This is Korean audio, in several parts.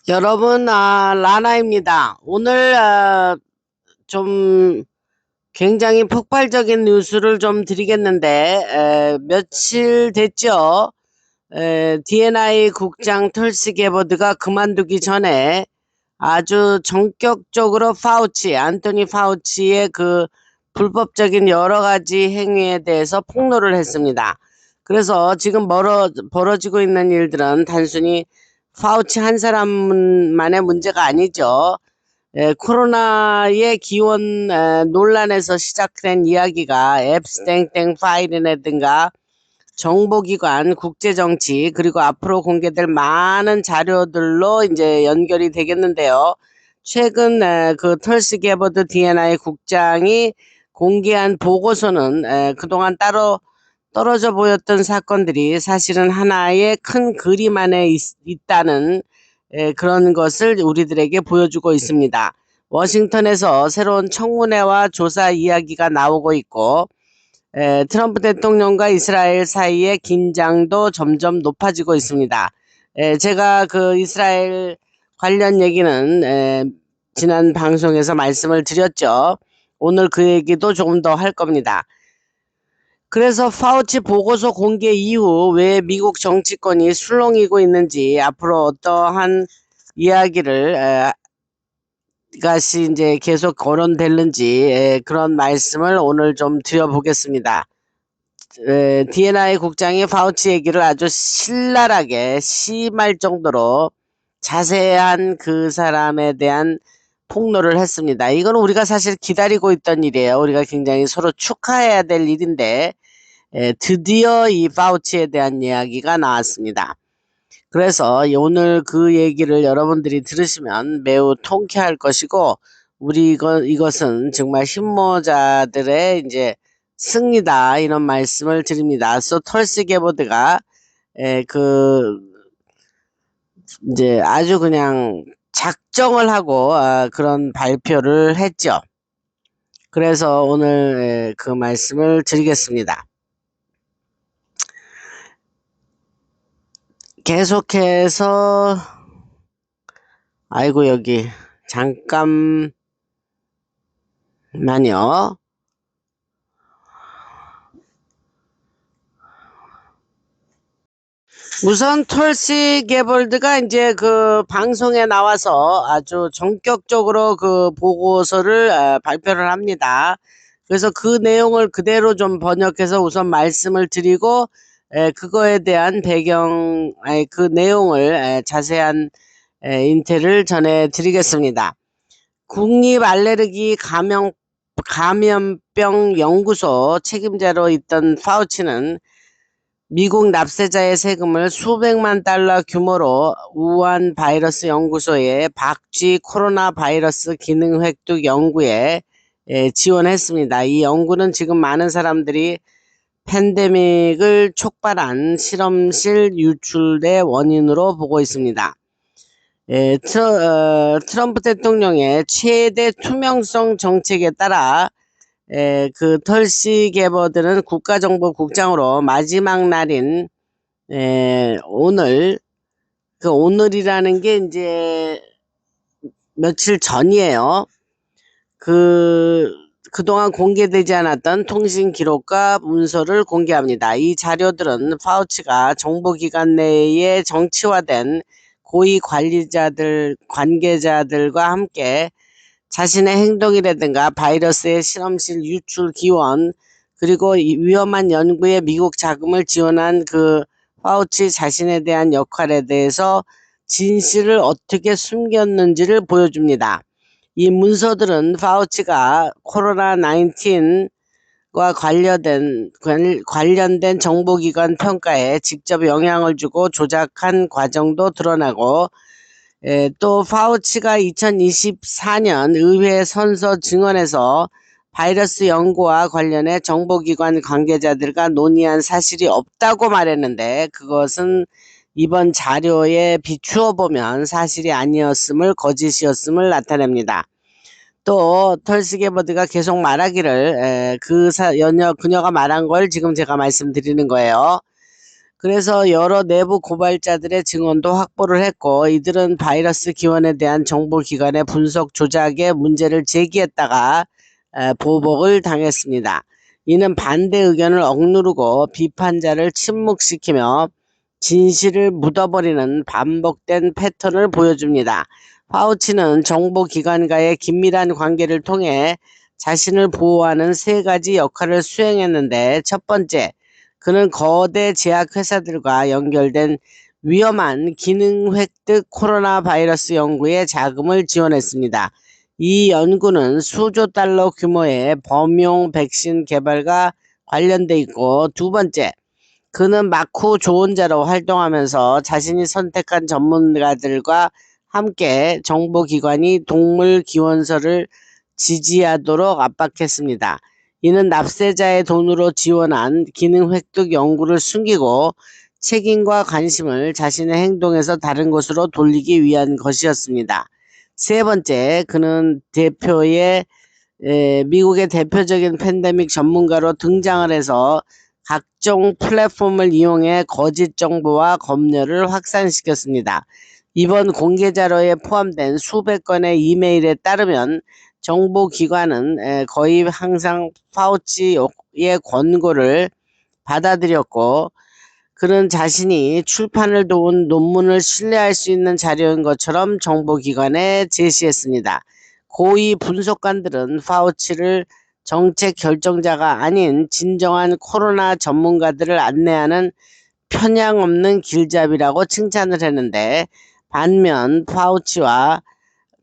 여러분, 라나입니다. 오늘 좀 굉장히 폭발적인 뉴스를 좀 드리겠는데, 며칠 됐죠. D&I 국장 털시 게버드가 그만두기 전에 아주 전격적으로 안토니 파우치의 그 불법적인 여러 가지 행위에 대해서 폭로를 했습니다. 그래서 지금 벌어지고 있는 일들은 단순히 파우치 한 사람만의 문제가 아니죠. 코로나의 기원 논란에서 시작된 이야기가 앱스땡땡 파일이라든가 정보기관, 국제정치, 그리고 앞으로 공개될 많은 자료들로 이제 연결이 되겠는데요. 최근 그 털스 게버드 D&I 국장이 공개한 보고서는 그동안 따로 떨어져 보였던 사건들이 사실은 하나의 큰 그림 안에 있다는 그런 것을 우리들에게 보여주고 있습니다. 워싱턴에서 새로운 청문회와 조사 이야기가 나오고 있고, 트럼프 대통령과 이스라엘 사이의 긴장도 점점 높아지고 있습니다. 제가 그 이스라엘 관련 얘기는 지난 방송에서 말씀을 드렸죠. 오늘 그 얘기도 조금 더 할 겁니다. 그래서 파우치 보고서 공개 이후 왜 미국 정치권이 술렁이고 있는지, 앞으로 어떠한 이야기를 것이 이제 계속 거론될는지 그런 말씀을 오늘 좀 드려보겠습니다. D&I 국장이 파우치 얘기를 아주 신랄하게 심할 정도로 자세한 그 사람에 대한 폭로를 했습니다. 이건 우리가 사실 기다리고 있던 일이에요. 우리가 굉장히 서로 축하해야 될 일인데 드디어 이 파우치에 대한 이야기가 나왔습니다. 그래서 오늘 그 얘기를 여러분들이 들으시면 매우 통쾌할 것이고, 이것은 정말 신모자들의 이제 승리다, 이런 말씀을 드립니다. 털스 게보드가 그 이제 아주 그냥 작정을 하고 그런 발표를 했죠. 그래서 오늘 그 말씀을 드리겠습니다. 계속해서 아이고, 여기 잠깐만요. 우선 톨시 게벌드가 이제 그 방송에 나와서 아주 전격적으로 그 보고서를 발표를 합니다. 그래서 그 내용을 그대로 좀 번역해서 우선 말씀을 드리고, 그거에 대한 그 내용을 자세한 인태를 전해드리겠습니다. 감염병 연구소 책임자로 있던 파우치는 미국 납세자의 세금을 수백만 달러 규모로 우한 바이러스 연구소의 박쥐 코로나 바이러스 기능 획득 연구에 지원했습니다. 이 연구는 지금 많은 사람들이 팬데믹을 촉발한 실험실 유출의 원인으로 보고 있습니다. 트럼프 대통령의 최대 투명성 정책에 따라 그 털시 게버드는 국가정보국장으로 마지막 날인 오늘, 그 오늘이라는 게 이제 며칠 전이에요. 그동안 공개되지 않았던 통신 기록과 문서를 공개합니다. 이 자료들은 파우치가 정보기관 내에 정치화된 고위 관계자들과 함께 자신의 행동이라든가 바이러스의 실험실 유출 기원, 그리고 위험한 연구에 미국 자금을 지원한 그 파우치 자신에 대한 역할에 대해서 진실을 어떻게 숨겼는지를 보여줍니다. 이 문서들은 파우치가 코로나19과 관련된 정보기관 평가에 직접 영향을 주고 조작한 과정도 드러나고, 또 파우치가 2024년 의회 선서 증언에서 바이러스 연구와 관련해 정보기관 관계자들과 논의한 사실이 없다고 말했는데, 그것은 이번 자료에 비추어 보면 사실이 아니었음을, 거짓이었음을 나타냅니다. 또 털스 게버드가 계속 말하기를 그녀가 말한 걸 지금 제가 말씀드리는 거예요. 그래서 여러 내부 고발자들의 증언도 확보를 했고, 이들은 바이러스 기원에 대한 정보기관의 분석 조작에 문제를 제기했다가 보복을 당했습니다. 이는 반대 의견을 억누르고 비판자를 침묵시키며 진실을 묻어버리는 반복된 패턴을 보여줍니다. 파우치는 정보기관과의 긴밀한 관계를 통해 자신을 보호하는 세 가지 역할을 수행했는데, 첫 번째, 그는 거대 제약회사들과 연결된 위험한 기능 획득 코로나 바이러스 연구에 자금을 지원했습니다. 이 연구는 수조 달러 규모의 범용 백신 개발과 관련돼 있고, 두 번째, 그는 마쿠 조언자로 활동하면서 자신이 선택한 전문가들과 함께 정보기관이 동물 기원서를 지지하도록 압박했습니다. 이는 납세자의 돈으로 지원한 기능 획득 연구를 숨기고 책임과 관심을 자신의 행동에서 다른 곳으로 돌리기 위한 것이었습니다. 세 번째, 그는 미국의 대표적인 팬데믹 전문가로 등장을 해서 각종 플랫폼을 이용해 거짓 정보와 검열을 확산시켰습니다. 이번 공개 자료에 포함된 수백 건의 이메일에 따르면 정보기관은 거의 항상 파우치의 권고를 받아들였고, 그는 자신이 출판을 도운 논문을 신뢰할 수 있는 자료인 것처럼 정보기관에 제시했습니다. 고위 분석관들은 파우치를 정책 결정자가 아닌 진정한 코로나 전문가들을 안내하는 편향 없는 길잡이라고 칭찬을 했는데, 반면 파우치와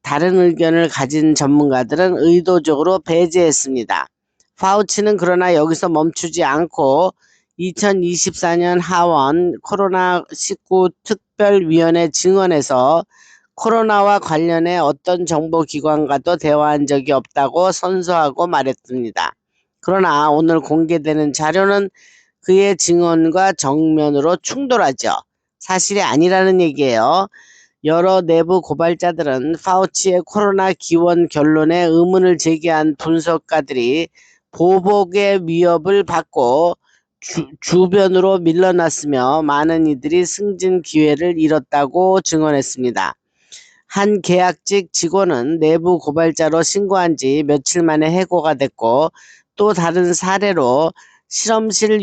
다른 의견을 가진 전문가들은 의도적으로 배제했습니다. 파우치는 그러나 여기서 멈추지 않고 2024년 하원 코로나19 특별위원회 증언에서 코로나와 관련해 어떤 정보기관과도 대화한 적이 없다고 선서하고 말했습니다. 그러나 오늘 공개되는 자료는 그의 증언과 정면으로 충돌하죠. 사실이 아니라는 얘기예요. 여러 내부 고발자들은 파우치의 코로나 기원 결론에 의문을 제기한 분석가들이 보복의 위협을 받고 주변으로 밀려났으며 많은 이들이 승진 기회를 잃었다고 증언했습니다. 한 계약직 직원은 내부 고발자로 신고한 지 며칠 만에 해고가 됐고, 또 다른 사례로 실험실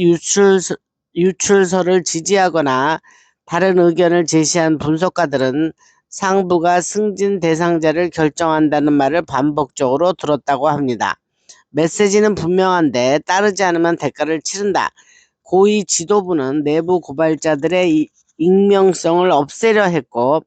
유출서를 지지하거나 다른 의견을 제시한 분석가들은 상부가 승진 대상자를 결정한다는 말을 반복적으로 들었다고 합니다. 메시지는 분명한데 따르지 않으면 대가를 치른다. 고위 지도부는 내부 고발자들의 익명성을 없애려 했고,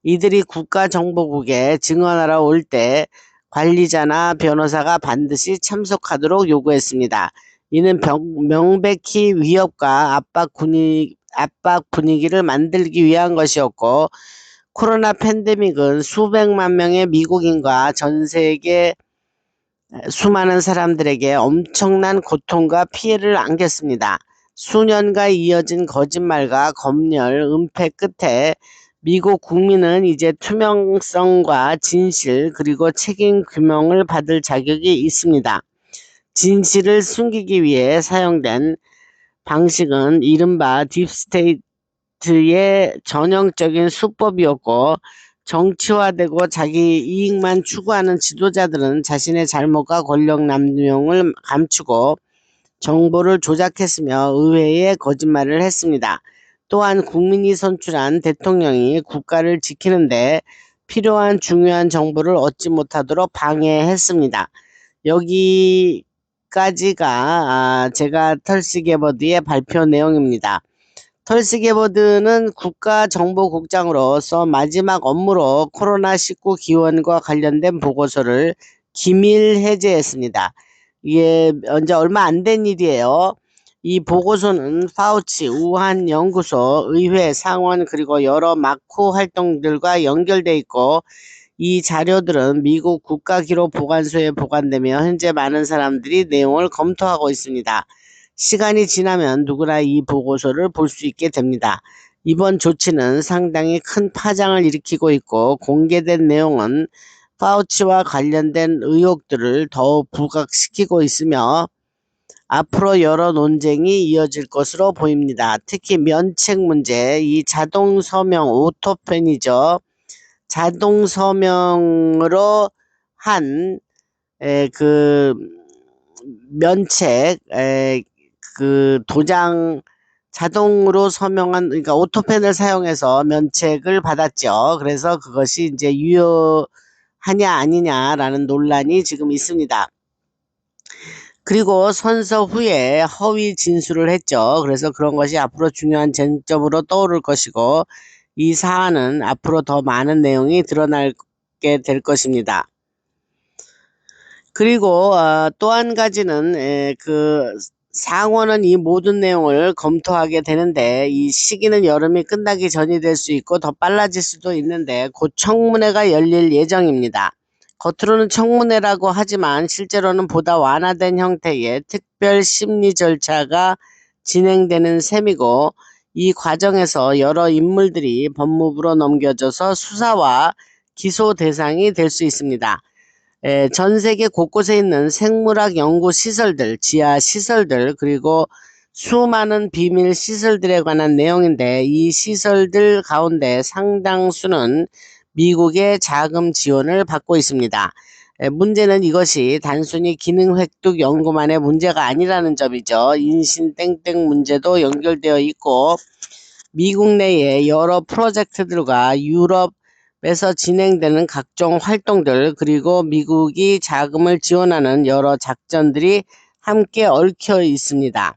이들이 국가정보국에 증언하러 올 때 관리자나 변호사가 반드시 참석하도록 요구했습니다. 이는 명백히 위협과 압박 분위기를 만들기 위한 것이었고, 코로나 팬데믹은 수백만 명의 미국인과 전 세계 수많은 사람들에게 엄청난 고통과 피해를 안겼습니다. 수년간 이어진 거짓말과 검열, 은폐 끝에 미국 국민은 이제 투명성과 진실 그리고 책임 규명을 받을 자격이 있습니다. 진실을 숨기기 위해 사용된 방식은 이른바 딥스테이트의 전형적인 수법이었고, 정치화되고 자기 이익만 추구하는 지도자들은 자신의 잘못과 권력 남용을 감추고 정보를 조작했으며 의회에 거짓말을 했습니다. 또한 국민이 선출한 대통령이 국가를 지키는데 필요한 중요한 정보를 얻지 못하도록 방해했습니다. 여기까지가 제가 털시 게버드의 발표 내용입니다. 털시 게버드는 국가정보국장으로서 마지막 업무로 코로나19 기원과 관련된 보고서를 기밀 해제했습니다. 이게 이제 얼마 안 된 일이에요. 이 보고서는 파우치, 우한 연구소, 의회, 상원 그리고 여러 마쿠 활동들과 연결돼 있고, 이 자료들은 미국 국가기록보관소에 보관되며 현재 많은 사람들이 내용을 검토하고 있습니다. 시간이 지나면 누구나 이 보고서를 볼 수 있게 됩니다. 이번 조치는 상당히 큰 파장을 일으키고 있고, 공개된 내용은 파우치와 관련된 의혹들을 더욱 부각시키고 있으며 앞으로 여러 논쟁이 이어질 것으로 보입니다. 특히 면책 문제, 이 자동 서명 오토펜이죠. 자동 서명으로 한 그 면책 그 도장 자동으로 서명한, 그러니까 오토펜을 사용해서 면책을 받았죠. 그래서 그것이 이제 유효하냐 아니냐라는 논란이 지금 있습니다. 그리고 선서 후에 허위 진술을 했죠. 그래서 그런 것이 앞으로 중요한 쟁점으로 떠오를 것이고, 이 사안은 앞으로 더 많은 내용이 드러나게 될 것입니다. 그리고 또 한 가지는 그 상원은 이 모든 내용을 검토하게 되는데, 이 시기는 여름이 끝나기 전이 될 수 있고 더 빨라질 수도 있는데, 곧 청문회가 열릴 예정입니다. 겉으로는 청문회라고 하지만 실제로는 보다 완화된 형태의 특별 심리 절차가 진행되는 셈이고, 이 과정에서 여러 인물들이 법무부로 넘겨져서 수사와 기소 대상이 될 수 있습니다. 전 세계 곳곳에 있는 생물학 연구 시설들, 지하 시설들, 그리고 수많은 비밀 시설들에 관한 내용인데, 이 시설들 가운데 상당수는 미국의 자금 지원을 받고 있습니다. 문제는 이것이 단순히 기능 획득 연구만의 문제가 아니라는 점이죠. 인신 땡땡 문제도 연결되어 있고, 미국 내의 여러 프로젝트들과 유럽에서 진행되는 각종 활동들, 그리고 미국이 자금을 지원하는 여러 작전들이 함께 얽혀 있습니다.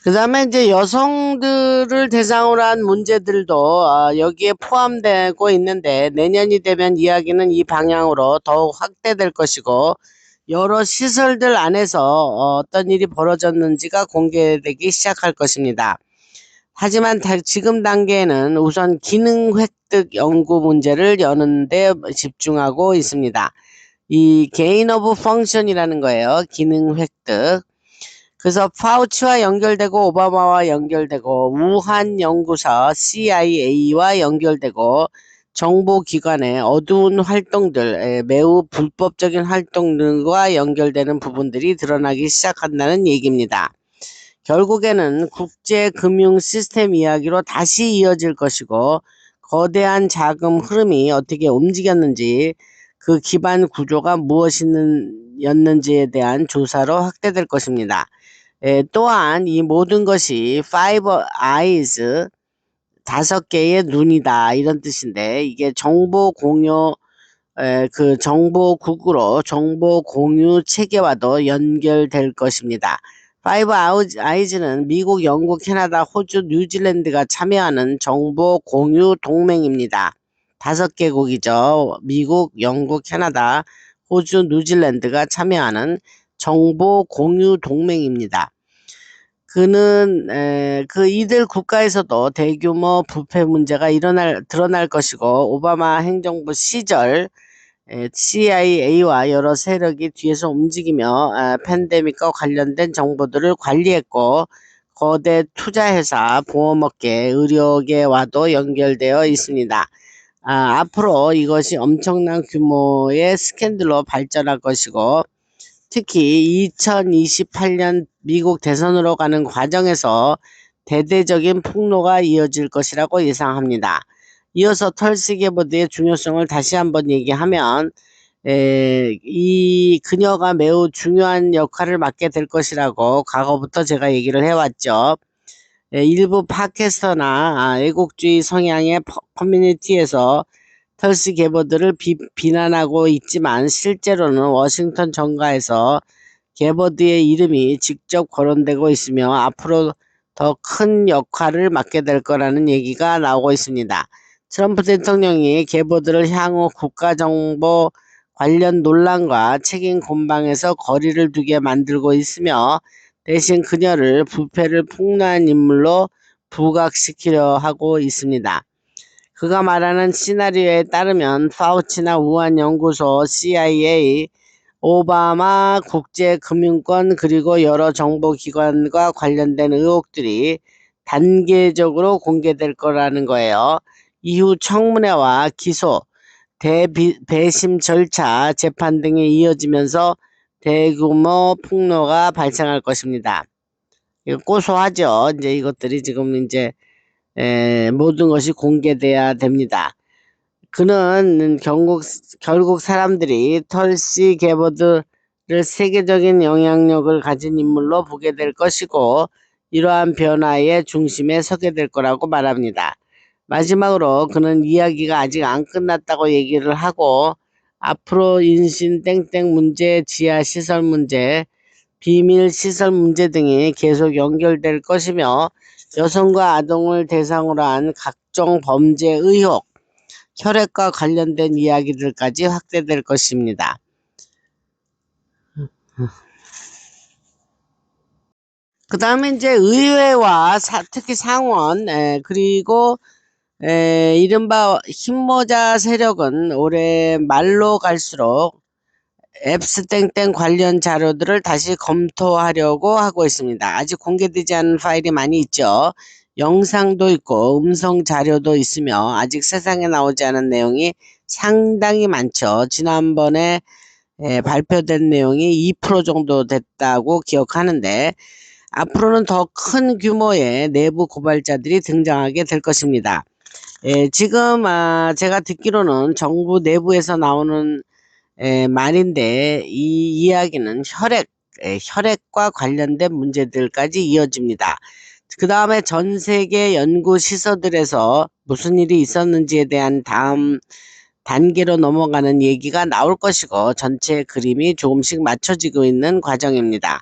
그 다음에 이제 여성들을 대상으로 한 문제들도 여기에 포함되고 있는데, 내년이 되면 이야기는 이 방향으로 더욱 확대될 것이고, 여러 시설들 안에서 어떤 일이 벌어졌는지가 공개되기 시작할 것입니다. 하지만 지금 단계에는 우선 기능 획득 연구 문제를 여는 데 집중하고 있습니다. 이 gain of function이라는 거예요. 기능 획득. 그래서 파우치와 연결되고 오바마와 연결되고 우한 연구소 CIA와 연결되고 정보기관의 어두운 활동들, 매우 불법적인 활동들과 연결되는 부분들이 드러나기 시작한다는 얘기입니다. 결국에는 국제금융 시스템 이야기로 다시 이어질 것이고, 거대한 자금 흐름이 어떻게 움직였는지, 그 기반 구조가 무엇이었는지에 대한 조사로 확대될 것입니다. 또한 이 모든 것이 Five Eyes, 5개의 눈이다, 이런 뜻인데, 이게 정보 공유, 그 정보국으로 정보 공유 체계와도 연결될 것입니다. 파이브 아이즈는 미국, 영국, 캐나다, 호주, 뉴질랜드가 참여하는 정보 공유 동맹입니다. 5개국이죠. 미국, 영국, 캐나다, 호주, 뉴질랜드가 참여하는 정보 공유 동맹입니다. 그 이들 국가에서도 대규모 부패 문제가 드러날 것이고, 오바마 행정부 시절 CIA와 여러 세력이 뒤에서 움직이며 팬데믹과 관련된 정보들을 관리했고, 거대 투자회사, 보험업계, 의료계와도 연결되어 있습니다. 앞으로 이것이 엄청난 규모의 스캔들로 발전할 것이고, 특히 2028년 미국 대선으로 가는 과정에서 대대적인 폭로가 이어질 것이라고 예상합니다. 이어서 털시 게보드의 중요성을 다시 한번 얘기하면, 이 그녀가 매우 중요한 역할을 맡게 될 것이라고 과거부터 제가 얘기를 해왔죠. 일부 팟캐스터나 애국주의 성향의 커뮤니티에서 털시 게보드를 비난하고 있지만, 실제로는 워싱턴 정가에서 게보드의 이름이 직접 거론되고 있으며 앞으로 더 큰 역할을 맡게 될 거라는 얘기가 나오고 있습니다. 트럼프 대통령이 게보드를 향후 국가정보 관련 논란과 책임 공방에서 거리를 두게 만들고 있으며, 대신 그녀를 부패를 폭로한 인물로 부각시키려 하고 있습니다. 그가 말하는 시나리오에 따르면 파우치나 우한 연구소, CIA, 오바마 국제금융권, 그리고 여러 정보기관과 관련된 의혹들이 단계적으로 공개될 거라는 거예요. 이후 청문회와 기소, 배심 절차, 재판 등이 이어지면서 대규모 폭로가 발생할 것입니다. 이거 고소하죠. 이제 이것들이 지금 이제 모든 것이 공개돼야 됩니다. 그는 결국 사람들이 털시 게버드를 세계적인 영향력을 가진 인물로 보게 될 것이고 이러한 변화의 중심에 서게 될 거라고 말합니다. 마지막으로 그는 이야기가 아직 안 끝났다고 얘기를 하고 앞으로 인신 땡땡 문제, 지하 시설 문제, 비밀 시설 문제 등이 계속 연결될 것이며 여성과 아동을 대상으로 한 각종 범죄 의혹, 혈액과 관련된 이야기들까지 확대될 것입니다. 그 다음에 이제 의회와 특히 상원, 그리고 이른바 흰모자 세력은 올해 말로 갈수록 앱스땡땡 관련 자료들을 다시 검토하려고 하고 있습니다. 아직 공개되지 않은 파일이 많이 있죠. 영상도 있고 음성 자료도 있으며 아직 세상에 나오지 않은 내용이 상당히 많죠. 지난번에 발표된 내용이 2% 정도 됐다고 기억하는데 앞으로는 더 큰 규모의 내부 고발자들이 등장하게 될 것입니다. 지금 제가 듣기로는 정부 내부에서 나오는 말인데 이 이야기는 혈액과 관련된 문제들까지 이어집니다. 그 다음에 전 세계 연구 시설들에서 무슨 일이 있었는지에 대한 다음 단계로 넘어가는 얘기가 나올 것이고 전체 그림이 조금씩 맞춰지고 있는 과정입니다.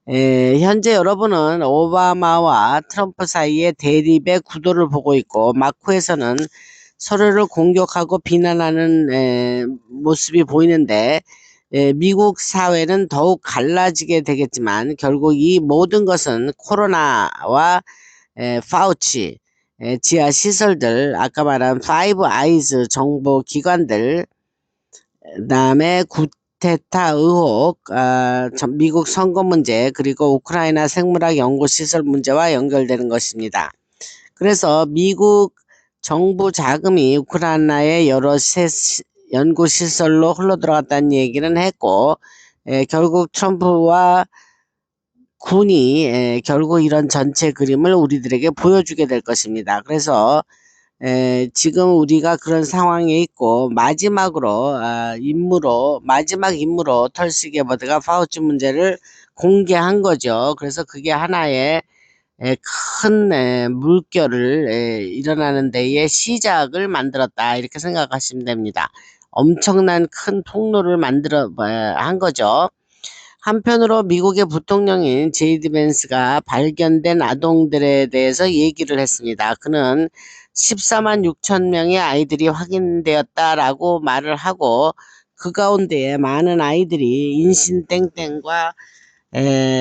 현재 여러분은 오바마와 트럼프 사이의 대립의 구도를 보고 있고 마쿠에서는 서로를 공격하고 비난하는 모습이 보이는데 미국 사회는 더욱 갈라지게 되겠지만 결국 이 모든 것은 코로나와 파우치, 지하 시설들, 아까 말한 파이브 아이즈 정보 기관들, 그다음에 구테타 의혹, 미국 선거 문제, 그리고 우크라이나 생물학 연구시설 문제와 연결되는 것입니다. 그래서 미국 정부 자금이 우크라이나의 여러 연구시설로 흘러들어갔다는 얘기는 했고 결국 트럼프와 군이 결국 이런 전체 그림을 우리들에게 보여주게 될 것입니다. 그래서 지금 우리가 그런 상황에 있고 마지막으로 마지막 임무로 털시 게버드가 파우치 문제를 공개한 거죠. 그래서 그게 하나의 큰 물결을 일어나는 데에 시작을 만들었다 이렇게 생각하시면 됩니다. 엄청난 큰 통로를 한 거죠. 한편으로 미국의 부통령인 제이디 벤스가 발견된 아동들에 대해서 얘기를 했습니다. 그는 14만 6천 명의 아이들이 확인되었다라고 말을 하고 그 가운데에 많은 아이들이 인신땡땡과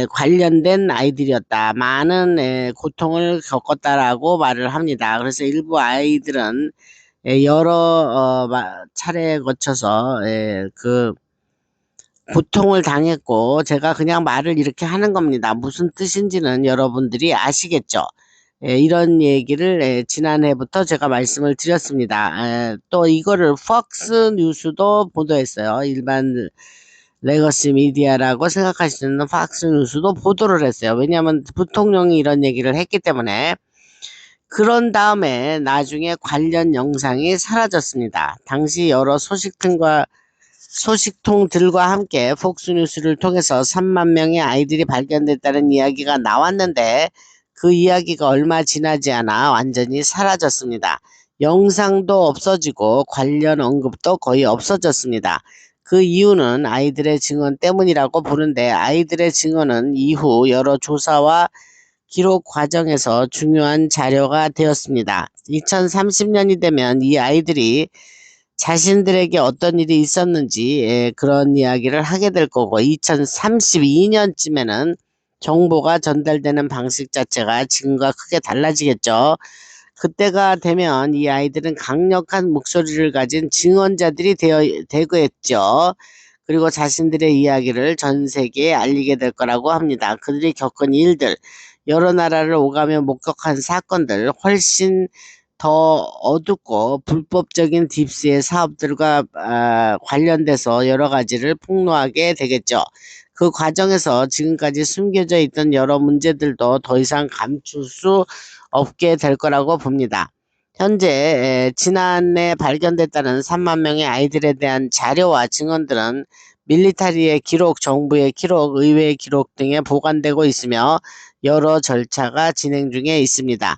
관련된 아이들이었다. 많은 고통을 겪었다라고 말을 합니다. 그래서 일부 아이들은 여러 차례에 거쳐서 그 고통을 당했고 제가 그냥 말을 이렇게 하는 겁니다. 무슨 뜻인지는 여러분들이 아시겠죠? 이런 얘기를 지난해부터 제가 말씀을 드렸습니다. 또 이거를 폭스 뉴스도 보도했어요. 일반 레거시 미디어라고 생각하시는 폭스 뉴스도 보도를 했어요. 왜냐하면 부통령이 이런 얘기를 했기 때문에. 그런 다음에 나중에 관련 영상이 사라졌습니다. 당시 여러 소식통들과 함께 폭스뉴스를 통해서 3만 명의 아이들이 발견됐다는 이야기가 나왔는데 그 이야기가 얼마 지나지 않아 완전히 사라졌습니다. 영상도 없어지고 관련 언급도 거의 없어졌습니다. 그 이유는 아이들의 증언 때문이라고 보는데 아이들의 증언은 이후 여러 조사와 기록 과정에서 중요한 자료가 되었습니다. 2030년이 되면 이 아이들이 자신들에게 어떤 일이 있었는지 그런 이야기를 하게 될 거고 2032년쯤에는 정보가 전달되는 방식 자체가 지금과 크게 달라지겠죠. 그때가 되면 이 아이들은 강력한 목소리를 가진 증언자들이 되겠죠. 그리고 자신들의 이야기를 전 세계에 알리게 될 거라고 합니다. 그들이 겪은 일들, 여러 나라를 오가며 목격한 사건들, 훨씬 더 어둡고 불법적인 딥스의 사업들과 관련돼서 여러 가지를 폭로하게 되겠죠. 그 과정에서 지금까지 숨겨져 있던 여러 문제들도 더 이상 감출 수 없게 될 거라고 봅니다. 현재 지난해 발견됐다는 3만 명의 아이들에 대한 자료와 증언들은 밀리터리의 기록, 정부의 기록, 의회의 기록 등에 보관되고 있으며 여러 절차가 진행 중에 있습니다.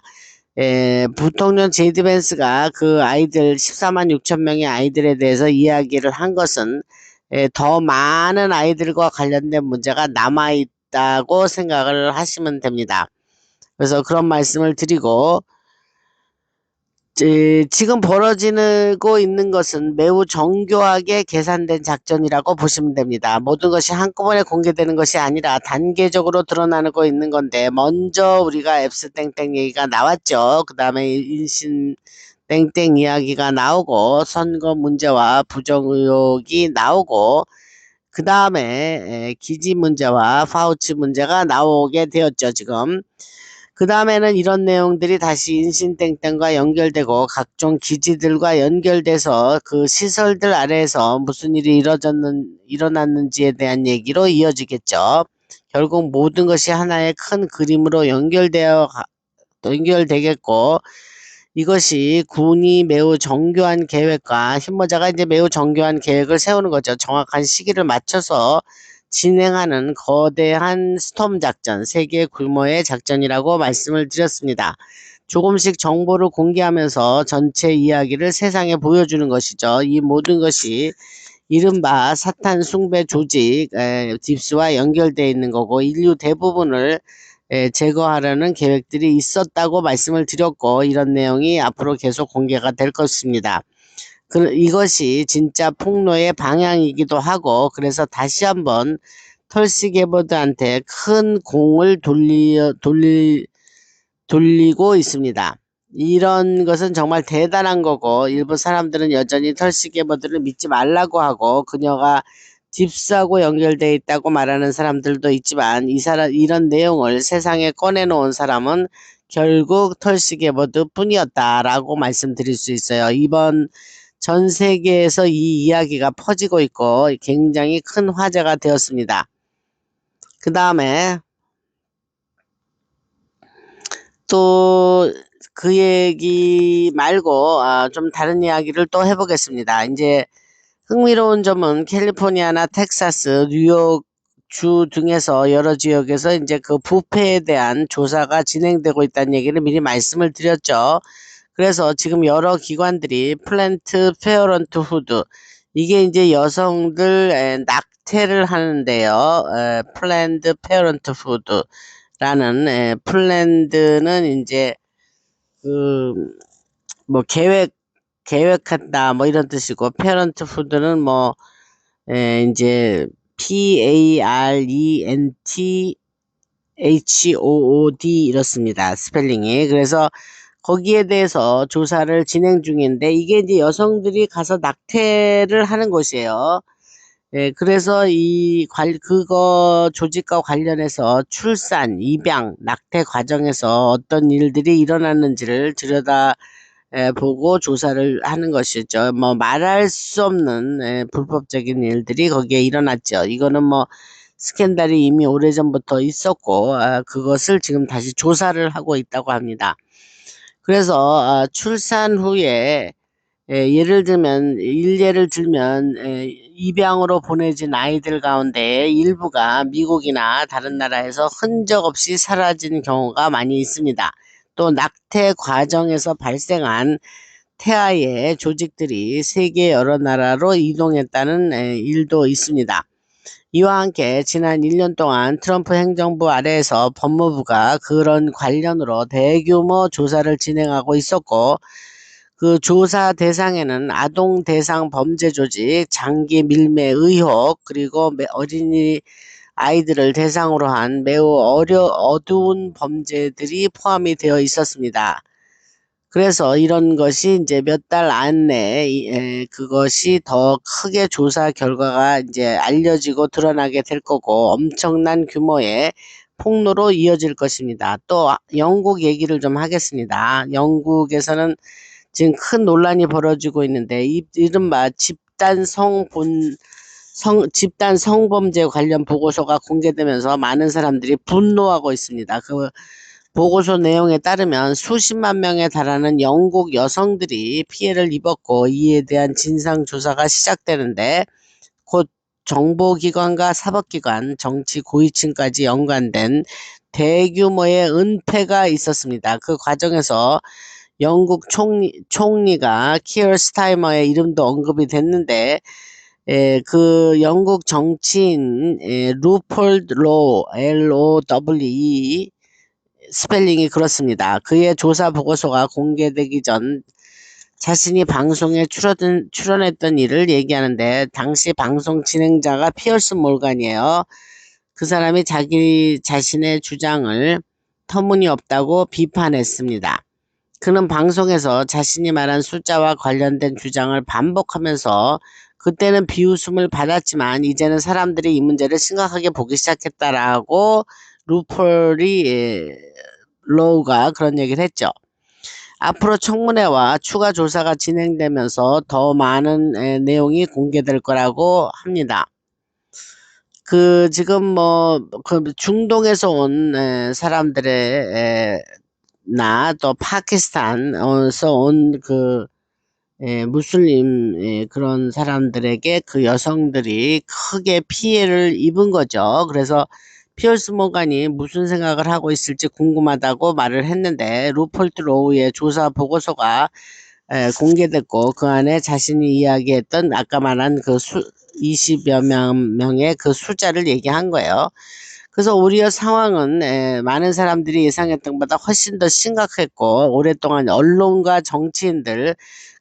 부통령 제이드 벤스가 그 아이들 14만 6천 명의 아이들에 대해서 이야기를 한 것은 더 많은 아이들과 관련된 문제가 남아있다고 생각을 하시면 됩니다. 그래서 그런 말씀을 드리고, 지금 벌어지고 있는 것은 매우 정교하게 계산된 작전이라고 보시면 됩니다. 모든 것이 한꺼번에 공개되는 것이 아니라 단계적으로 드러나고 있는 건데, 먼저 우리가 앱스 땡땡 얘기가 나왔죠. 그 다음에 인신 땡땡 이야기가 나오고, 선거 문제와 부정 의혹이 나오고, 그 다음에 기지 문제와 파우치 문제가 나오게 되었죠, 지금. 그 다음에는 이런 내용들이 다시 인신땡땡과 연결되고 각종 기지들과 연결돼서 그 시설들 아래에서 무슨 일이 일어났는지에 대한 얘기로 이어지겠죠. 결국 모든 것이 하나의 큰 그림으로 연결되겠고, 이것이 군이 매우 정교한 계획과 힘모자가 이제 매우 정교한 계획을 세우는 거죠. 정확한 시기를 맞춰서 진행하는 거대한 스톰 작전, 세계 규모의 작전이라고 말씀을 드렸습니다. 조금씩 정보를 공개하면서 전체 이야기를 세상에 보여주는 것이죠. 이 모든 것이 이른바 사탄 숭배 조직 딥스와 연결되어 있는 거고, 인류 대부분을 제거하려는 계획들이 있었다고 말씀을 드렸고, 이런 내용이 앞으로 계속 공개가 될 것입니다. 이것이 진짜 폭로의 방향이기도 하고, 그래서 다시 한번 털시 게버드한테 큰 공을 돌리고 있습니다. 이런 것은 정말 대단한 거고, 일부 사람들은 여전히 털시 게버드를 믿지 말라고 하고, 그녀가 딥스하고 연결되어 있다고 말하는 사람들도 있지만, 이런 내용을 세상에 꺼내놓은 사람은 결국 털시 게버드 뿐이었다라고 말씀드릴 수 있어요. 이번 전 세계에서 이 이야기가 퍼지고 있고 굉장히 큰 화제가 되었습니다. 그 다음에 또 그 얘기 말고 좀 다른 이야기를 또 해보겠습니다. 이제 흥미로운 점은 캘리포니아나 텍사스, 뉴욕 주 등에서 여러 지역에서 이제 그 부패에 대한 조사가 진행되고 있다는 얘기를 미리 말씀을 드렸죠. 그래서 지금 여러 기관들이 플랜트 페어런트 후드, 이게 이제 여성들 낙태를 하는데요. 플랜드 페어런트 후드라는, 플랜드는 이제 그 뭐 계획한다 뭐 이런 뜻이고, 페어런트 후드는 뭐 이제 PARENTHOOD 이렇습니다. 스펠링이. 그래서 거기에 대해서 조사를 진행 중인데, 이게 이제 여성들이 가서 낙태를 하는 곳이에요. 그래서 그거 조직과 관련해서 출산, 입양, 낙태 과정에서 어떤 일들이 일어났는지를 보고 조사를 하는 것이죠. 뭐 말할 수 없는 불법적인 일들이 거기에 일어났죠. 이거는 뭐 스캔들이 이미 오래전부터 있었고, 그것을 지금 다시 조사를 하고 있다고 합니다. 그래서 출산 후에 일례를 들면 입양으로 보내진 아이들 가운데 일부가 미국이나 다른 나라에서 흔적 없이 사라진 경우가 많이 있습니다. 또 낙태 과정에서 발생한 태아의 조직들이 세계 여러 나라로 이동했다는 일도 있습니다. 이와 함께 지난 1년 동안 트럼프 행정부 아래에서 법무부가 그런 관련으로 대규모 조사를 진행하고 있었고, 그 조사 대상에는 아동 대상 범죄 조직, 장기 밀매 의혹, 그리고 어린이 아이들을 대상으로 한 매우 어두운 범죄들이 포함이 되어 있었습니다. 그래서 이런 것이 이제 몇 달 안에 그것이 더 크게 조사 결과가 이제 알려지고 드러나게 될 거고, 엄청난 규모의 폭로로 이어질 것입니다. 또 영국 얘기를 좀 하겠습니다. 영국에서는 지금 큰 논란이 벌어지고 있는데, 이른바 집단 집단 성범죄 관련 보고서가 공개되면서 많은 사람들이 분노하고 있습니다. 그 보고서 내용에 따르면 수십만 명에 달하는 영국 여성들이 피해를 입었고 이에 대한 진상조사가 시작되는데 곧 정보기관과 사법기관, 정치 고위층까지 연관된 대규모의 은폐가 있었습니다. 그 과정에서 영국 총리가 키어 스타이머의 이름도 언급이 됐는데 그 영국 정치인 루폴드 로우, LOWE 스펠링이 그렇습니다. 그의 조사 보고서가 공개되기 전 자신이 방송에 출연했던 일을 얘기하는데 당시 방송 진행자가 피어스 몰간이에요. 그 사람이 자기 자신의 주장을 터무니없다고 비판했습니다. 그는 방송에서 자신이 말한 숫자와 관련된 주장을 반복하면서 그때는 비웃음을 받았지만 이제는 사람들이 이 문제를 심각하게 보기 시작했다라고 루폴이 로우가 그런 얘기를 했죠. 앞으로 청문회와 추가 조사가 진행되면서 더 많은 내용이 공개될 거라고 합니다. 그 지금 그 중동에서 온 사람들의 나 또 파키스탄에서 온 그 무슬림 그런 사람들에게 그 여성들이 크게 피해를 입은 거죠. 그래서 피어스 모간이 무슨 생각을 하고 있을지 궁금하다고 말을 했는데 루폴트 로우의 조사 보고서가 공개됐고 그 안에 자신이 이야기했던 아까 말한 그 20여 명의 그 숫자를 얘기한 거예요. 그래서 오히려 상황은 많은 사람들이 예상했던 것보다 훨씬 더 심각했고 오랫동안 언론과 정치인들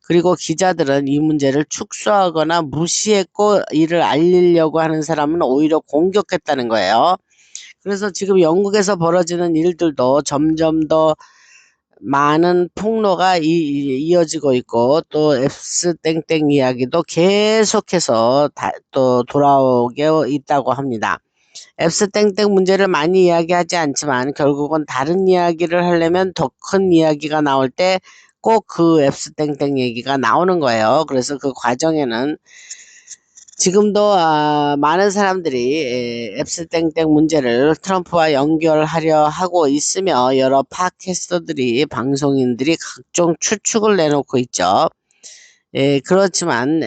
그리고 기자들은 이 문제를 축소하거나 무시했고 이를 알리려고 하는 사람은 오히려 공격했다는 거예요. 그래서 지금 영국에서 벌어지는 일들도 점점 더 많은 폭로가 이어지고 있고 또 앱스 땡땡 이야기도 계속해서 또 돌아오게 있다고 합니다. 앱스 땡땡 문제를 많이 이야기하지 않지만 결국은 다른 이야기를 하려면 더 큰 이야기가 나올 때 꼭 그 앱스 땡땡 얘기가 나오는 거예요. 그래서 그 과정에는 지금도 많은 사람들이 앱스 땡땡 문제를 트럼프와 연결하려 하고 있으며 여러 팟캐스터들이 방송인들이 각종 추측을 내놓고 있죠. 그렇지만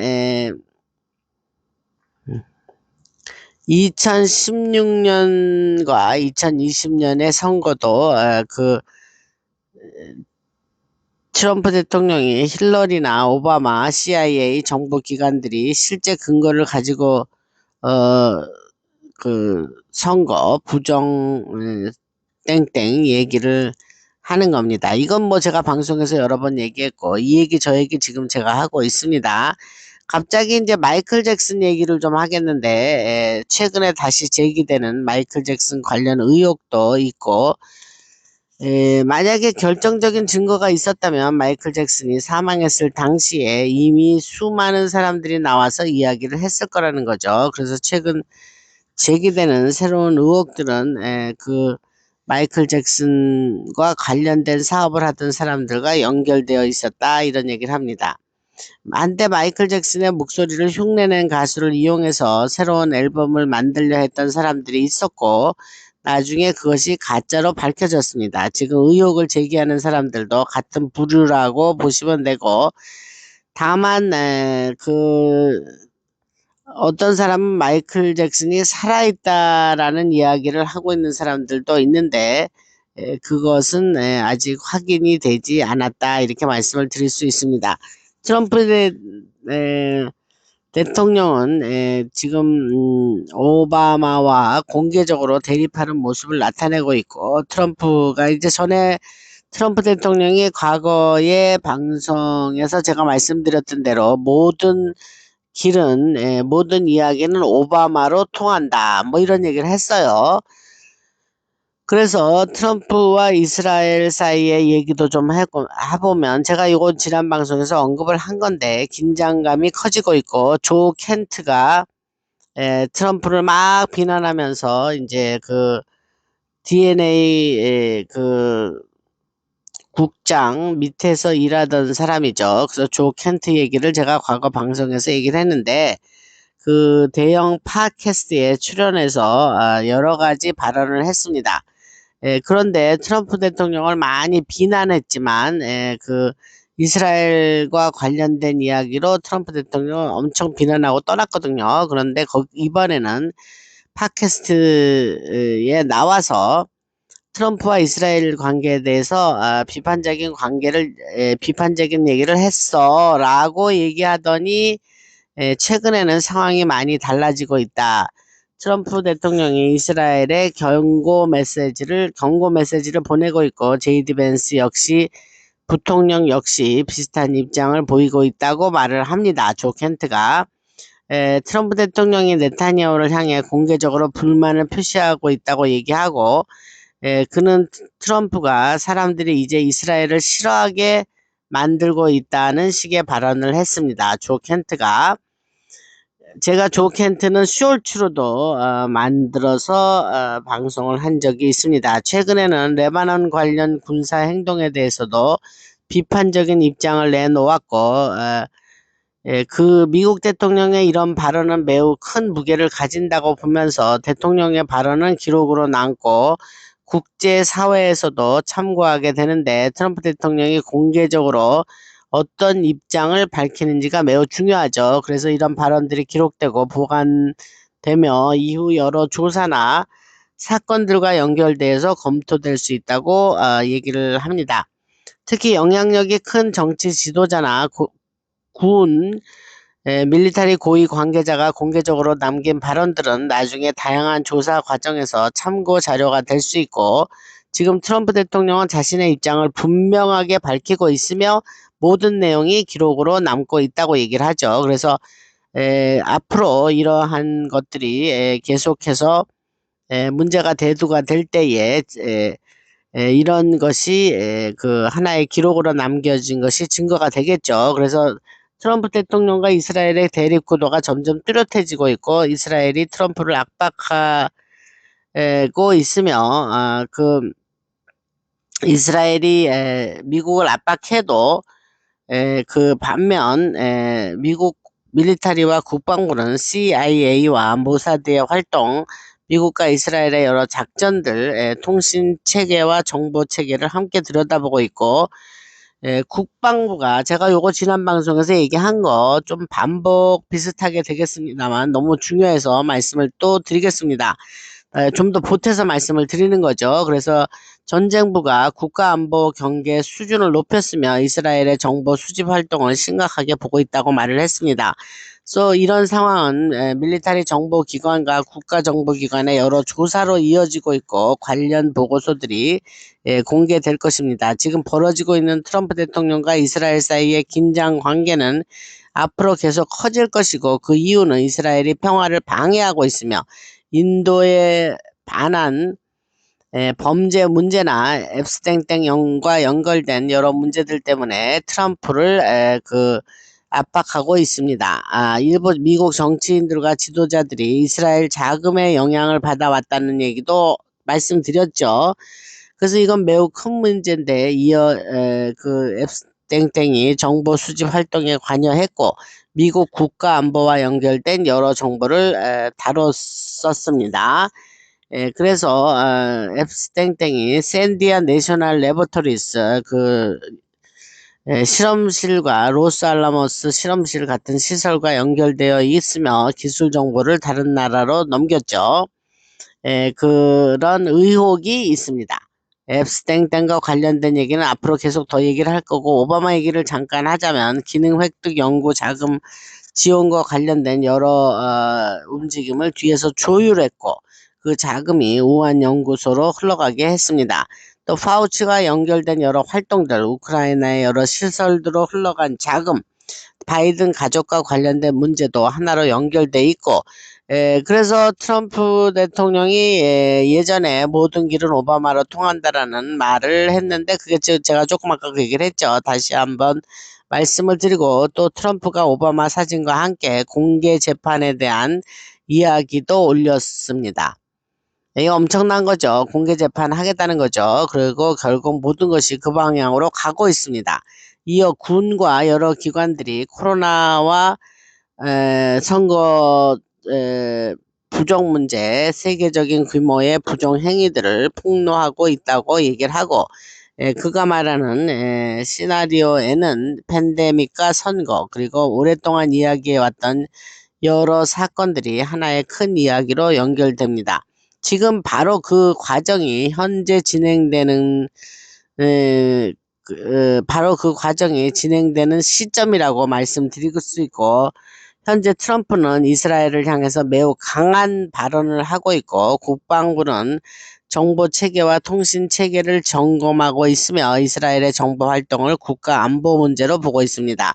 2016년과 2020년의 선거도 그 트럼프 대통령이 힐러리나 오바마, CIA 정보 기관들이 실제 근거를 가지고 그 선거 부정 땡땡 얘기를 하는 겁니다. 이건 뭐 제가 방송에서 여러 번 얘기했고 이 얘기 저 얘기 지금 제가 하고 있습니다. 갑자기 이제 마이클 잭슨 얘기를 좀 하겠는데 최근에 다시 제기되는 마이클 잭슨 관련 의혹도 있고 만약에 결정적인 증거가 있었다면 마이클 잭슨이 사망했을 당시에 이미 수많은 사람들이 나와서 이야기를 했을 거라는 거죠. 그래서 최근 제기되는 새로운 의혹들은 그 마이클 잭슨과 관련된 사업을 하던 사람들과 연결되어 있었다 이런 얘기를 합니다. 한때 마이클 잭슨의 목소리를 흉내낸 가수를 이용해서 새로운 앨범을 만들려 했던 사람들이 있었고 나중에 그것이 가짜로 밝혀졌습니다. 지금 의혹을 제기하는 사람들도 같은 부류라고 보시면 되고 다만 그 어떤 사람은 마이클 잭슨이 살아있다라는 이야기를 하고 있는 사람들도 있는데 그것은 아직 확인이 되지 않았다 이렇게 말씀을 드릴 수 있습니다. 트럼프 대통령은 지금 오바마와 공개적으로 대립하는 모습을 나타내고 있고 트럼프가 이제 전에 트럼프 대통령이 과거의 방송에서 제가 말씀드렸던 대로 모든 길은 모든 이야기는 오바마로 통한다 뭐 이런 얘기를 했어요. 그래서 트럼프와 이스라엘 사이의 얘기도 좀 해보면 제가 이거 지난 방송에서 언급을 한 건데 긴장감이 커지고 있고 조 켄트가 트럼프를 막 비난하면서 이제 그 DNA 그 국장 밑에서 일하던 사람이죠. 그래서 조 켄트 얘기를 제가 과거 방송에서 얘기를 했는데 그 대형 팟캐스트에 출연해서 여러 가지 발언을 했습니다. 그런데 트럼프 대통령을 많이 비난했지만 그 이스라엘과 관련된 이야기로 트럼프 대통령을 엄청 비난하고 떠났거든요. 그런데 이번에는 팟캐스트에 나와서 트럼프와 이스라엘 관계에 대해서 비판적인 얘기를 했어라고 얘기하더니 최근에는 상황이 많이 달라지고 있다. 트럼프 대통령이 이스라엘에 경고 메시지를 보내고 있고, 제이디 벤스 부통령 역시 비슷한 입장을 보이고 있다고 말을 합니다. 조 켄트가. 트럼프 대통령이 네타냐후를 향해 공개적으로 불만을 표시하고 있다고 얘기하고, 그는 트럼프가 사람들이 이제 이스라엘을 싫어하게 만들고 있다는 식의 발언을 했습니다. 조 켄트가. 제가 조 켄트는 쇼츠로도 만들어서 방송을 한 적이 있습니다. 최근에는 레바논 관련 군사 행동에 대해서도 비판적인 입장을 내놓았고, 그 미국 대통령의 이런 발언은 매우 큰 무게를 가진다고 보면서 대통령의 발언은 기록으로 남고 국제사회에서도 참고하게 되는데, 트럼프 대통령이 공개적으로 어떤 입장을 밝히는지가 매우 중요하죠. 그래서 이런 발언들이 기록되고 보관되며 이후 여러 조사나 사건들과 연결돼서 검토될 수 있다고 얘기를 합니다. 특히 영향력이 큰 정치 지도자나 군, 밀리터리 고위 관계자가 공개적으로 남긴 발언들은 나중에 다양한 조사 과정에서 참고 자료가 될 수 있고, 지금 트럼프 대통령은 자신의 입장을 분명하게 밝히고 있으며 모든 내용이 기록으로 남고 있다고 얘기를 하죠. 그래서 앞으로 이러한 것들이 계속해서 문제가 대두가 될 때에 이런 것이 그 하나의 기록으로 남겨진 것이 증거가 되겠죠. 그래서 트럼프 대통령과 이스라엘의 대립 구도가 점점 뚜렷해지고 있고, 이스라엘이 트럼프를 압박하고 있으며, 그 이스라엘이 미국을 압박해도 그 반면 미국 밀리터리와 국방부는 CIA와 모사드의 활동, 미국과 이스라엘의 여러 작전들, 통신 체계와 정보 체계를 함께 들여다보고 있고, 국방부가 제가 요거 지난 방송에서 얘기한 거 좀 반복 비슷하게 되겠습니다만 너무 중요해서 말씀을 또 드리겠습니다. 좀 더 보태서 말씀을 드리는 거죠. 그래서 전쟁부가 국가안보 경계 수준을 높였으며 이스라엘의 정보 수집 활동을 심각하게 보고 있다고 말을 했습니다. 그래서 이런 상황은 밀리터리 정보기관과 국가정보기관의 여러 조사로 이어지고 있고 관련 보고서들이 공개될 것입니다. 지금 벌어지고 있는 트럼프 대통령과 이스라엘 사이의 긴장 관계는 앞으로 계속 커질 것이고, 그 이유는 이스라엘이 평화를 방해하고 있으며 인도에 반한 범죄 문제나 앱스땡땡과 연결된 여러 문제들 때문에 트럼프를 압박하고 있습니다. 일부 미국 정치인들과 지도자들이 이스라엘 자금의 영향을 받아왔다는 얘기도 말씀드렸죠. 그래서 이건 매우 큰 문제인데, 그 앱스땡땡이 정보 수집 활동에 관여했고 미국 국가안보와 연결된 여러 정보를 다뤘었습니다. 그래서 앱스땡땡이 샌디아 내셔널 레보토리스 실험실과 로스알라모스 실험실 같은 시설과 연결되어 있으며 기술 정보를 다른 나라로 넘겼죠. 그런 의혹이 있습니다. 앱스땡땡과 관련된 얘기는 앞으로 계속 더 얘기를 할 거고, 오바마 얘기를 잠깐 하자면 기능 획득 연구 자금 지원과 관련된 여러 움직임을 뒤에서 조율했고, 그 자금이 우한 연구소로 흘러가게 했습니다. 또 파우치가 연결된 여러 활동들, 우크라이나의 여러 시설들로 흘러간 자금, 바이든 가족과 관련된 문제도 하나로 연결돼 있고, 그래서 트럼프 대통령이 예전에 모든 길은 오바마로 통한다라는 말을 했는데, 그게 제가 조금 아까 그 얘기를 했죠. 다시 한번 말씀을 드리고, 또 트럼프가 오바마 사진과 함께 공개 재판에 대한 이야기도 올렸습니다. 이거 엄청난 거죠. 공개 재판 하겠다는 거죠. 그리고 결국 모든 것이 그 방향으로 가고 있습니다. 이어 군과 여러 기관들이 코로나와 선거 부정 문제, 세계적인 규모의 부정 행위들을 폭로하고 있다고 얘기를 하고, 그가 말하는 시나리오에는 팬데믹과 선거, 그리고 오랫동안 이야기해왔던 여러 사건들이 하나의 큰 이야기로 연결됩니다. 지금 바로 그 과정이 현재 진행되는 바로 그 과정이 진행되는 시점이라고 말씀드릴 수 있고, 현재 트럼프는 이스라엘을 향해서 매우 강한 발언을 하고 있고, 국방부는 정보 체계와 통신 체계를 점검하고 있으며 이스라엘의 정보 활동을 국가 안보 문제로 보고 있습니다.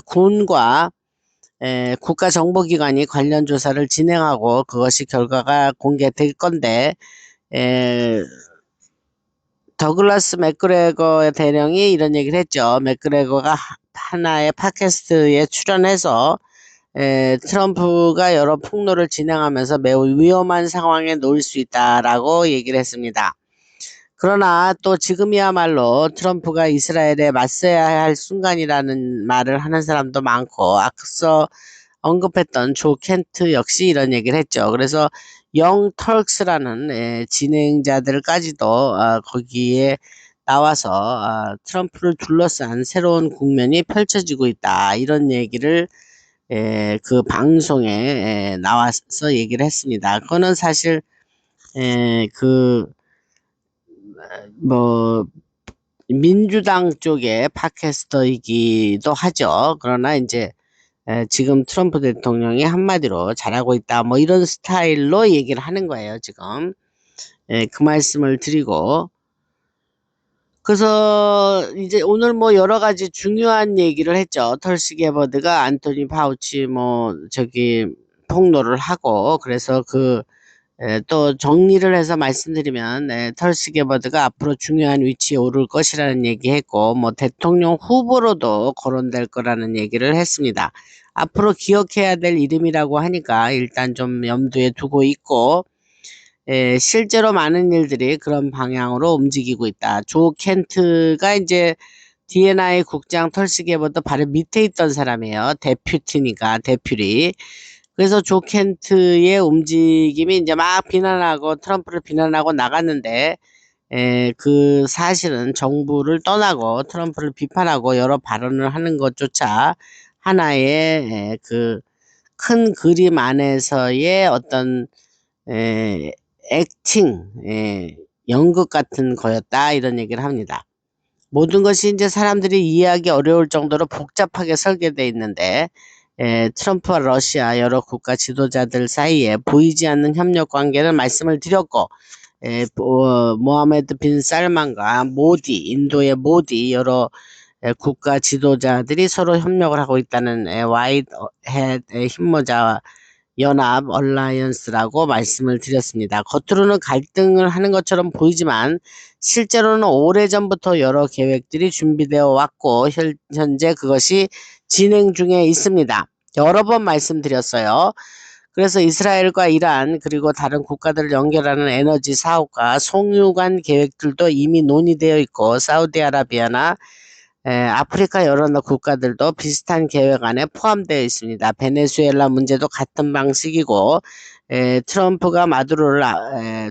군과 국가정보기관이 관련 조사를 진행하고 그것이 결과가 공개될 건데, 더글라스 맥그레거 대령이 이런 얘기를 했죠. 맥그레거가 하나의 팟캐스트에 출연해서 트럼프가 여러 폭로를 진행하면서 매우 위험한 상황에 놓일 수 있다라고 얘기를 했습니다. 그러나 또 지금이야말로 트럼프가 이스라엘에 맞서야 할 순간이라는 말을 하는 사람도 많고, 앞서 언급했던 조 켄트 역시 이런 얘기를 했죠. 그래서 영 털크스라는 진행자들까지도 거기에 나와서 트럼프를 둘러싼 새로운 국면이 펼쳐지고 있다, 이런 얘기를 그 방송에 나와서 얘기를 했습니다. 그거는 사실 뭐 민주당 쪽의 팟캐스터이기도 하죠. 그러나 이제 지금 트럼프 대통령이 한마디로 잘하고 있다, 뭐 이런 스타일로 얘기를 하는 거예요, 지금. 그 말씀을 드리고, 그래서 이제 오늘 뭐 여러 가지 중요한 얘기를 했죠. 털시 게버드가 안토니 파우치 뭐 저기 폭로를 하고, 그래서 또 정리를 해서 말씀드리면, 털시 게버드가 앞으로 중요한 위치에 오를 것이라는 얘기했고, 뭐 대통령 후보로도 거론될 거라는 얘기를 했습니다. 앞으로 기억해야 될 이름이라고 하니까 일단 좀 염두에 두고 있고, 실제로 많은 일들이 그런 방향으로 움직이고 있다. 조 켄트가 이제 D&I 국장 털시 게버드 바로 밑에 있던 사람이에요. 데퓨티니까, 데퓨리. 그래서 조 켄트의 움직임이 이제 막 비난하고 트럼프를 비난하고 나갔는데, 그 사실은 정부를 떠나고 트럼프를 비판하고 여러 발언을 하는 것조차 하나의 그 큰 그림 안에서의 어떤 액팅, 연극 같은 거였다, 이런 얘기를 합니다. 모든 것이 이제 사람들이 이해하기 어려울 정도로 복잡하게 설계되어 있는데, 트럼프와 러시아 여러 국가 지도자들 사이에 보이지 않는 협력 관계를 말씀을 드렸고, 모하메드 빈 살만과 모디, 인도의 모디 여러 국가 지도자들이 서로 협력을 하고 있다는 와이드헤드 힘모자 연합 얼라이언스라고 말씀을 드렸습니다. 겉으로는 갈등을 하는 것처럼 보이지만 실제로는 오래전부터 여러 계획들이 준비되어 왔고 현재 그것이 진행 중에 있습니다. 여러 번 말씀드렸어요. 그래서 이스라엘과 이란 그리고 다른 국가들을 연결하는 에너지 사업과 송유관 계획들도 이미 논의되어 있고, 사우디아라비아나 아프리카 여러 국가들도 비슷한 계획 안에 포함되어 있습니다. 베네수엘라 문제도 같은 방식이고, 트럼프가 마두로를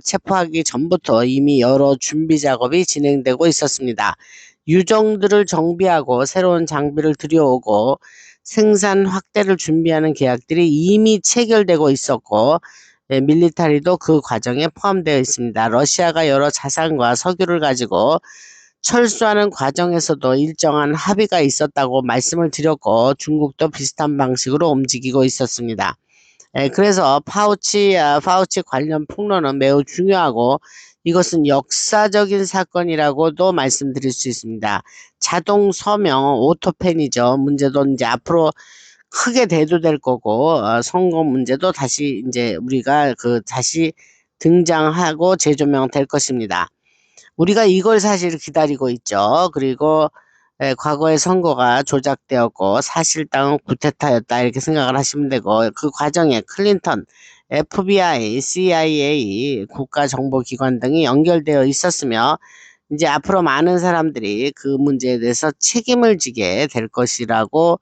체포하기 전부터 이미 여러 준비 작업이 진행되고 있었습니다. 유정들을 정비하고 새로운 장비를 들여오고 생산 확대를 준비하는 계약들이 이미 체결되고 있었고, 밀리터리도 그 과정에 포함되어 있습니다. 러시아가 여러 자산과 석유를 가지고 철수하는 과정에서도 일정한 합의가 있었다고 말씀을 드렸고, 중국도 비슷한 방식으로 움직이고 있었습니다. 그래서 파우치 관련 폭로는 매우 중요하고, 이것은 역사적인 사건이라고도 말씀드릴 수 있습니다. 자동 서명, 오토펜이죠. 문제도 이제 앞으로 크게 대두될 거고, 선거 문제도 다시 이제 우리가 다시 등장하고 재조명될 것입니다. 우리가 이걸 사실 기다리고 있죠. 그리고 과거의 선거가 조작되었고 사실상은 쿠데타였다, 이렇게 생각을 하시면 되고, 그 과정에 클린턴, FBI, CIA, 국가정보기관 등이 연결되어 있었으며, 이제 앞으로 많은 사람들이 그 문제에 대해서 책임을 지게 될 것이라고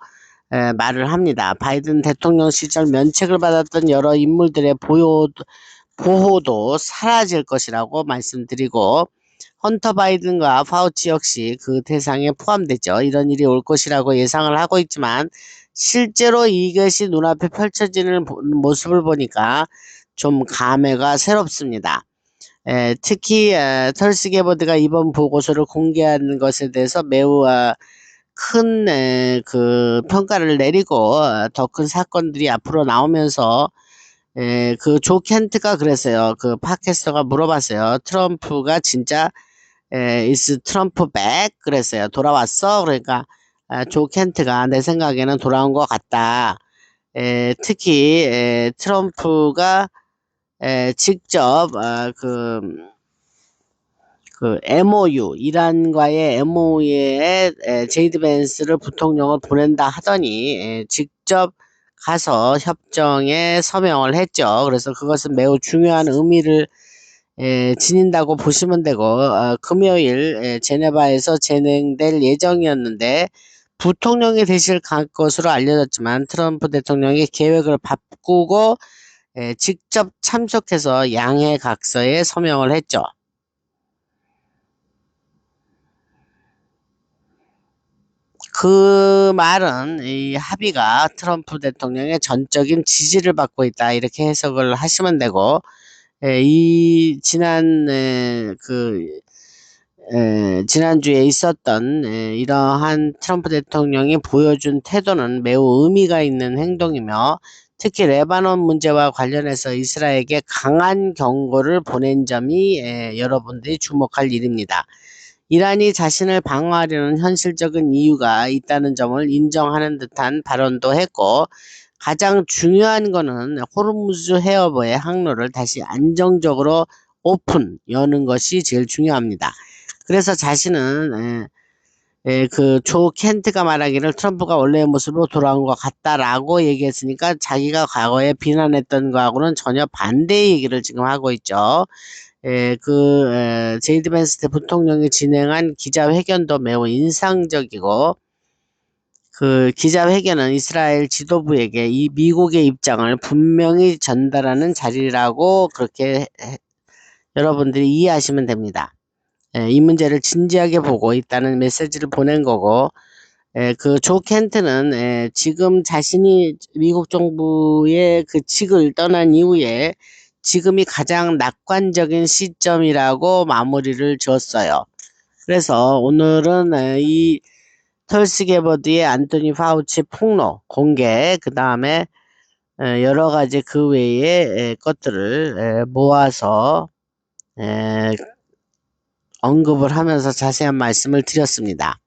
말을 합니다. 바이든 대통령 시절 면책을 받았던 여러 인물들의 보호도 사라질 것이라고 말씀드리고, 헌터 바이든과 파우치 역시 그 대상에 포함되죠. 이런 일이 올 것이라고 예상을 하고 있지만 실제로 이것이 눈앞에 펼쳐지는 모습을 보니까 좀 감회가 새롭습니다. 특히 털스 게버드가 이번 보고서를 공개하는 것에 대해서 매우 큰 그 평가를 내리고, 더 큰 사건들이 앞으로 나오면서 그 조 켄트가 그랬어요. 그 팟캐스터가 물어봤어요. 트럼프가 진짜 is 트럼프 back 그랬어요. 돌아왔어? 그러니까 조 켄트가 내 생각에는 돌아온 것 같다. 특히 트럼프가 직접 그 MOU, 이란과의 MOU에 제이드 벤스를 부통령을 보낸다 하더니 직접 가서 협정에 서명을 했죠. 그래서 그것은 매우 중요한 의미를 지닌다고 보시면 되고, 금요일 제네바에서 진행될 예정이었는데 부통령이 되실 것으로 알려졌지만 트럼프 대통령이 계획을 바꾸고 직접 참석해서 양해 각서에 서명을 했죠. 그 말은 이 합의가 트럼프 대통령의 전적인 지지를 받고 있다, 이렇게 해석을 하시면 되고, 이 지난주에 있었던 이러한 트럼프 대통령이 보여준 태도는 매우 의미가 있는 행동이며, 특히 레바논 문제와 관련해서 이스라엘에게 강한 경고를 보낸 점이 여러분들이 주목할 일입니다. 이란이 자신을 방어하려는 현실적인 이유가 있다는 점을 인정하는 듯한 발언도 했고, 가장 중요한 거는 호르무즈 해협의 항로를 다시 안정적으로 여는 것이 제일 중요합니다. 그래서 자신은 그 조 켄트가 말하기를 트럼프가 원래의 모습으로 돌아온 것 같다라고 얘기했으니까 자기가 과거에 비난했던 거하고는 전혀 반대의 얘기를 지금 하고 있죠. 제이드 벤스 부통령이 진행한 기자회견도 매우 인상적이고, 그 기자회견은 이스라엘 지도부에게 이 미국의 입장을 분명히 전달하는 자리라고 그렇게 여러분들이 이해하시면 됩니다. 이 문제를 진지하게 보고 있다는 메시지를 보낸 거고, 그 조 켄트는 지금 자신이 미국 정부의 그 직을 떠난 이후에 지금이 가장 낙관적인 시점이라고 마무리를 지었어요. 그래서 오늘은 이 털스 게버드의 안토니 파우치 폭로 공개, 그 다음에 여러 가지 그 외의 것들을 모아서 언급을 하면서 자세한 말씀을 드렸습니다.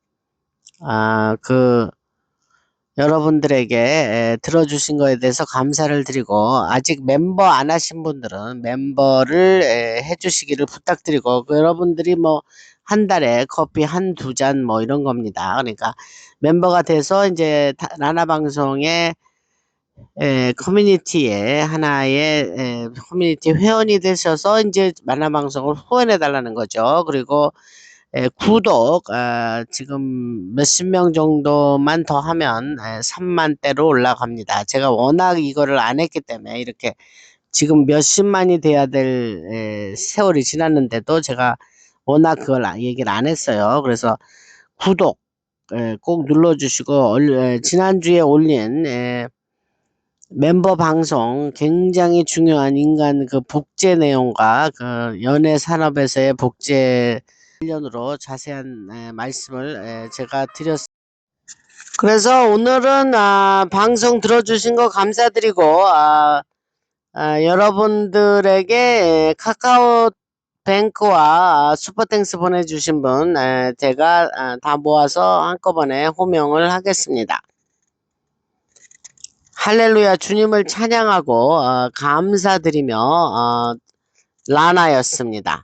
여러분들에게 들어주신 거에 대해서 감사를 드리고, 아직 멤버 안 하신 분들은 멤버를 해주시기를 부탁드리고, 여러분들이 뭐 한 달에 커피 한두 잔 뭐 이런 겁니다. 그러니까 멤버가 돼서 이제 라나방송의 커뮤니티에 하나의 커뮤니티 회원이 되셔서 이제 라나방송을 후원해 달라는 거죠. 그리고 구독 지금 몇십 명 정도만 더 하면 3만대로 올라갑니다. 제가 워낙 이거를 안 했기 때문에 이렇게 지금 몇십만이 돼야 될 세월이 지났는데도 제가 워낙 그걸 얘기를 안 했어요. 그래서 구독 꼭 눌러주시고, 지난주에 올린 멤버 방송 굉장히 중요한 인간 그 복제 내용과 그 연예 산업에서의 복제 관련으로 자세한 말씀을 제가 드렸습니다. 그래서 오늘은 방송 들어주신 거 감사드리고, 여러분들에게 카카오뱅크와 슈퍼땡스 보내주신 분 제가 다 모아서 한꺼번에 호명을 하겠습니다. 할렐루야, 주님을 찬양하고 감사드리며 라나였습니다.